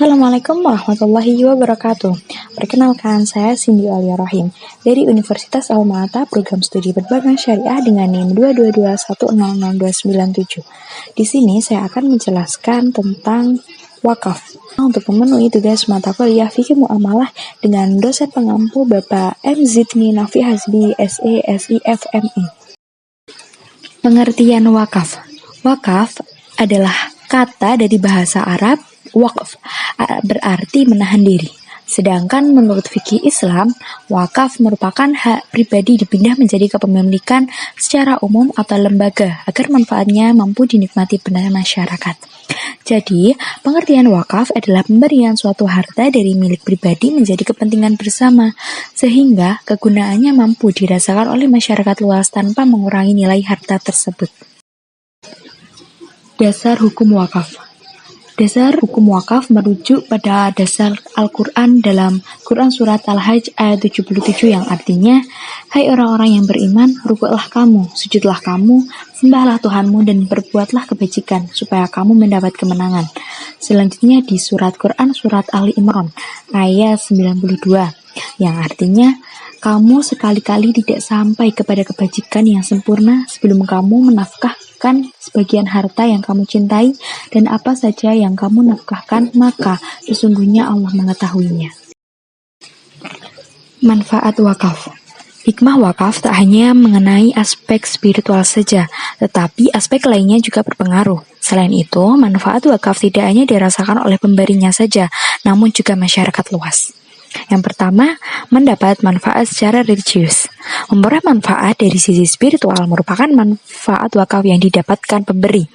Assalamualaikum warahmatullahi wabarakatuh. Perkenalkan, saya Cindy Alia Rahim dari Universitas Alma-Ata, program studi berbagai syariah dengan NIM 222100297. Di sini saya akan menjelaskan tentang wakaf untuk memenuhi tugas mata kuliah Fikih Muamalah dengan dosen pengampu Bapak M. Zidni Nafi Hasbi, SE, SIF, MI. Pengertian wakaf. Wakaf adalah kata dari bahasa Arab waqf, berarti menahan diri. Sedangkan menurut fikih Islam, wakaf merupakan hak pribadi dipindah menjadi kepemilikan secara umum atau lembaga agar manfaatnya mampu dinikmati benar masyarakat. Jadi, pengertian wakaf adalah pemberian suatu harta dari milik pribadi menjadi kepentingan bersama, sehingga kegunaannya mampu dirasakan oleh masyarakat luas tanpa mengurangi nilai harta tersebut. Dasar hukum wakaf. Dasar hukum wakaf merujuk pada dasar Al-Quran dalam Quran Surat Al-Hajj ayat 77 yang artinya, "Hai orang-orang yang beriman, rukuklah kamu, sujudlah kamu, sembahlah Tuhanmu dan berbuatlah kebajikan, supaya kamu mendapat kemenangan." Selanjutnya di surat Quran Surat Ali Imran ayat 92 yang artinya, "Kamu sekali-kali tidak sampai kepada kebajikan yang sempurna sebelum kamu menafkahkan sebagian harta yang kamu cintai, dan apa saja yang kamu nafkahkan, maka sesungguhnya Allah mengetahuinya." Manfaat wakaf. Hikmah wakaf tak hanya mengenai aspek spiritual saja, tetapi aspek lainnya juga berpengaruh. Selain itu, manfaat wakaf tidak hanya dirasakan oleh pemberinya saja, namun juga masyarakat luas. Yang pertama, mendapat manfaat secara religius. Memperoleh manfaat dari sisi spiritual merupakan manfaat wakaf yang didapatkan pemberi.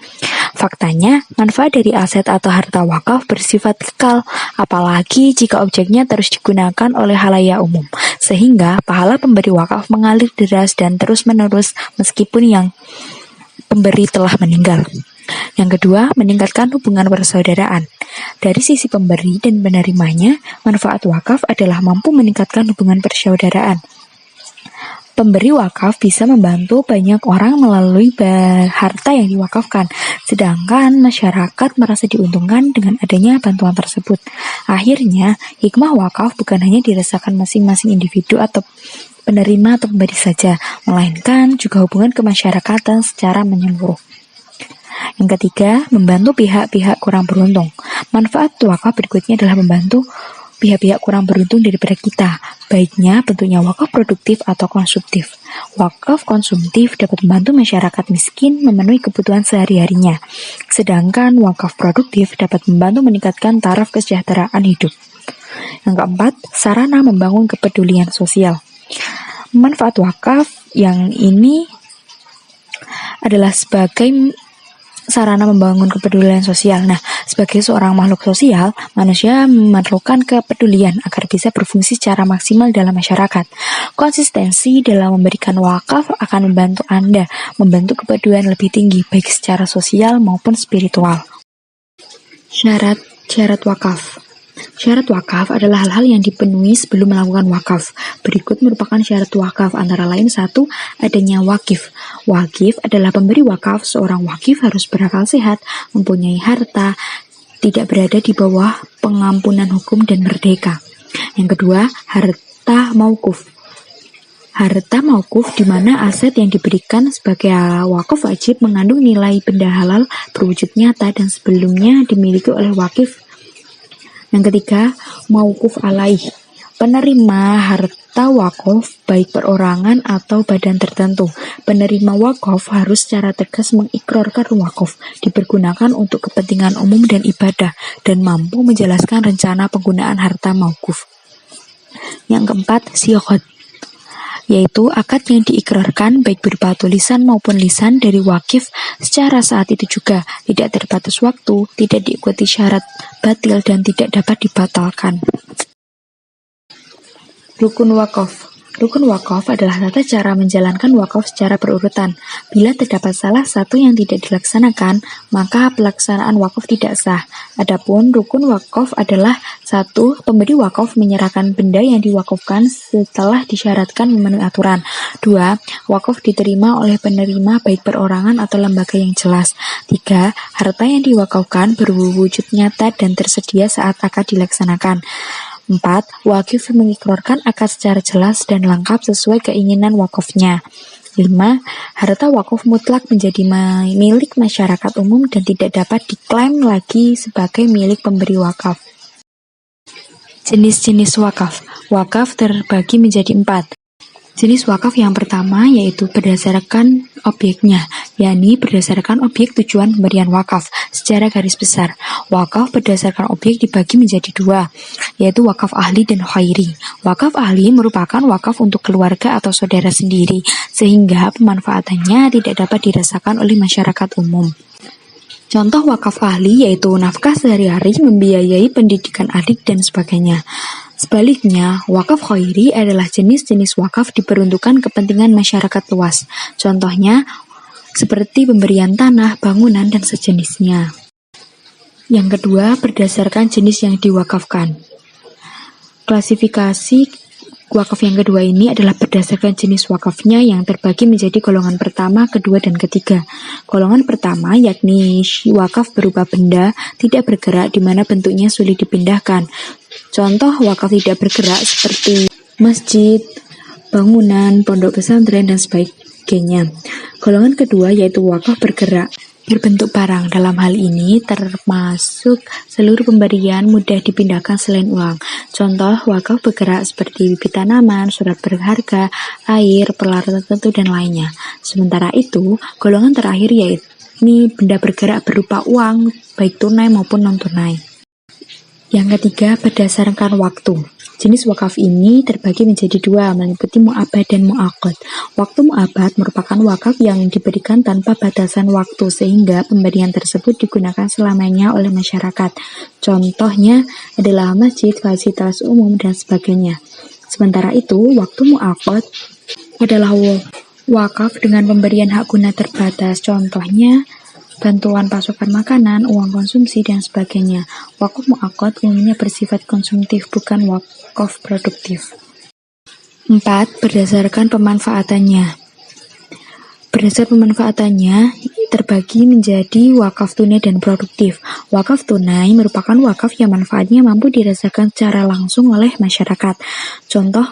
Faktanya, manfaat dari aset atau harta wakaf bersifat kekal, apalagi jika objeknya terus digunakan oleh khalayak umum, sehingga pahala pemberi wakaf mengalir deras dan terus-menerus meskipun yang pemberi telah meninggal. Yang kedua, meningkatkan hubungan persaudaraan. Dari sisi pemberi dan penerimanya, manfaat wakaf adalah mampu meningkatkan hubungan persaudaraan. Pemberi wakaf bisa membantu banyak orang melalui harta yang diwakafkan, sedangkan masyarakat merasa diuntungkan dengan adanya bantuan tersebut. Akhirnya, hikmah wakaf bukan hanya dirasakan masing-masing individu atau penerima atau pemberi saja, melainkan juga hubungan kemasyarakatan secara menyeluruh. Yang ketiga, membantu pihak-pihak kurang beruntung. Manfaat wakaf berikutnya adalah membantu pihak-pihak kurang beruntung daripada kita. Baiknya bentuknya wakaf produktif atau konsumtif. Wakaf konsumtif dapat membantu masyarakat miskin memenuhi kebutuhan sehari-harinya. Sedangkan wakaf produktif dapat membantu meningkatkan taraf kesejahteraan hidup. Yang keempat, sarana membangun kepedulian sosial. Manfaat wakaf yang ini adalah sebagai sarana membangun kepedulian sosial. Nah, sebagai seorang makhluk sosial, manusia memerlukan kepedulian agar bisa berfungsi secara maksimal dalam masyarakat. Konsistensi dalam memberikan wakaf akan membantu Anda membentuk kepedulian lebih tinggi, baik secara sosial maupun spiritual. Syarat wakaf. Syarat wakaf adalah hal-hal yang dipenuhi sebelum melakukan wakaf. Berikut merupakan syarat wakaf, antara lain 1. Adanya wakif. Wakif adalah pemberi wakaf. Seorang wakif harus berakal sehat, mempunyai harta, tidak berada di bawah pengampunan hukum dan merdeka. Yang kedua, harta maukuf. Harta maukuf di mana aset yang diberikan sebagai wakaf wajib mengandung nilai benda halal berwujud nyata dan sebelumnya dimiliki oleh wakif. Yang ketiga, mauquf alaih. Penerima harta wakaf, baik perorangan atau badan tertentu. Penerima wakaf harus secara tegas mengikrarkan wakaf dipergunakan untuk kepentingan umum dan ibadah, dan mampu menjelaskan rencana penggunaan harta mauquf. Yang keempat, siqat, yaitu akad yang diikrarkan baik berupa tulisan maupun lisan dari wakif secara saat itu juga, tidak terbatas waktu, tidak diikuti syarat batil, dan tidak dapat dibatalkan. Rukun wakaf. Rukun wakaf adalah tata cara menjalankan wakaf secara berurutan. Bila terdapat salah satu yang tidak dilaksanakan, maka pelaksanaan wakaf tidak sah. Adapun rukun wakaf adalah 1. Pemberi wakaf menyerahkan benda yang diwakafkan setelah disyaratkan memenuhi aturan. 2. Wakaf diterima oleh penerima baik perorangan atau lembaga yang jelas. 3. Harta yang diwakafkan berwujud nyata dan tersedia saat akad dilaksanakan. 4. Wakif mengikrarkan akad secara jelas dan lengkap sesuai keinginan wakafnya. 5. Harta wakaf mutlak menjadi milik masyarakat umum dan tidak dapat diklaim lagi sebagai milik pemberi wakaf. Jenis-jenis wakaf. Wakaf terbagi menjadi 4. Jenis wakaf yang pertama yaitu berdasarkan objeknya, yakni berdasarkan objek tujuan pemberian wakaf. Secara garis besar, wakaf berdasarkan objek dibagi menjadi 2, yaitu wakaf ahli dan khairi. Wakaf ahli merupakan wakaf untuk keluarga atau saudara sendiri, sehingga pemanfaatannya tidak dapat dirasakan oleh masyarakat umum. Contoh wakaf ahli yaitu nafkah sehari-hari, membiayai pendidikan adik, dan sebagainya. Sebaliknya, wakaf khairi adalah jenis-jenis wakaf diperuntukkan kepentingan masyarakat luas. Contohnya, seperti pemberian tanah, bangunan, dan sejenisnya. Yang kedua, berdasarkan jenis yang diwakafkan. Klasifikasi wakaf yang kedua ini adalah berdasarkan jenis wakafnya yang terbagi menjadi golongan pertama, kedua, dan ketiga. Golongan pertama yakni wakaf berupa benda tidak bergerak di mana bentuknya sulit dipindahkan. Contoh wakaf tidak bergerak seperti masjid, bangunan, pondok pesantren, dan sebagainya. Golongan kedua yaitu wakaf bergerak berbentuk barang. Dalam hal ini termasuk seluruh pemberian mudah dipindahkan selain uang. Contoh wakaf bergerak seperti bibit tanaman, surat berharga, air, peralatan tertentu, dan lainnya. Sementara itu, golongan terakhir yaitu benda bergerak berupa uang, baik tunai maupun non-tunai. Yang ketiga, berdasarkan waktu. Jenis wakaf ini terbagi menjadi 2, meliputi mu'abad dan mu'aqad. Waktu mu'abad merupakan wakaf yang diberikan tanpa batasan waktu, sehingga pemberian tersebut digunakan selamanya oleh masyarakat. Contohnya adalah masjid, fasilitas umum, dan sebagainya. Sementara itu, waktu mu'aqad adalah wakaf dengan pemberian hak guna terbatas. Contohnya bantuan pasokan makanan, uang konsumsi, dan sebagainya. Wakaf mu'aqad umumnya bersifat konsumtif, bukan wakaf produktif. 4. Berdasarkan pemanfaatannya. Berdasarkan pemanfaatannya terbagi menjadi wakaf tunai dan produktif. Wakaf tunai merupakan wakaf yang manfaatnya mampu dirasakan secara langsung oleh masyarakat. Contoh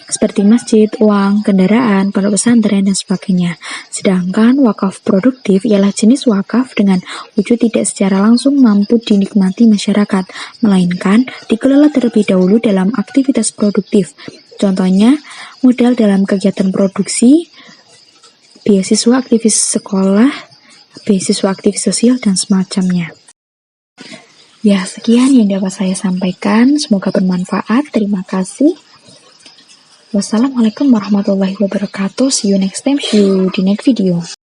seperti masjid, uang, kendaraan, pondok pesantren, dan sebagainya. Sedangkan wakaf produktif ialah jenis wakaf dengan wujud tidak secara langsung mampu dinikmati masyarakat, melainkan dikelola terlebih dahulu dalam aktivitas produktif. Contohnya, modal dalam kegiatan produksi, beasiswa aktivis sekolah, beasiswa aktivis sosial, dan semacamnya. Ya, sekian yang dapat saya sampaikan. Semoga bermanfaat. Terima kasih. Wassalamualaikum warahmatullahi wabarakatuh. See you next time. See you di next video.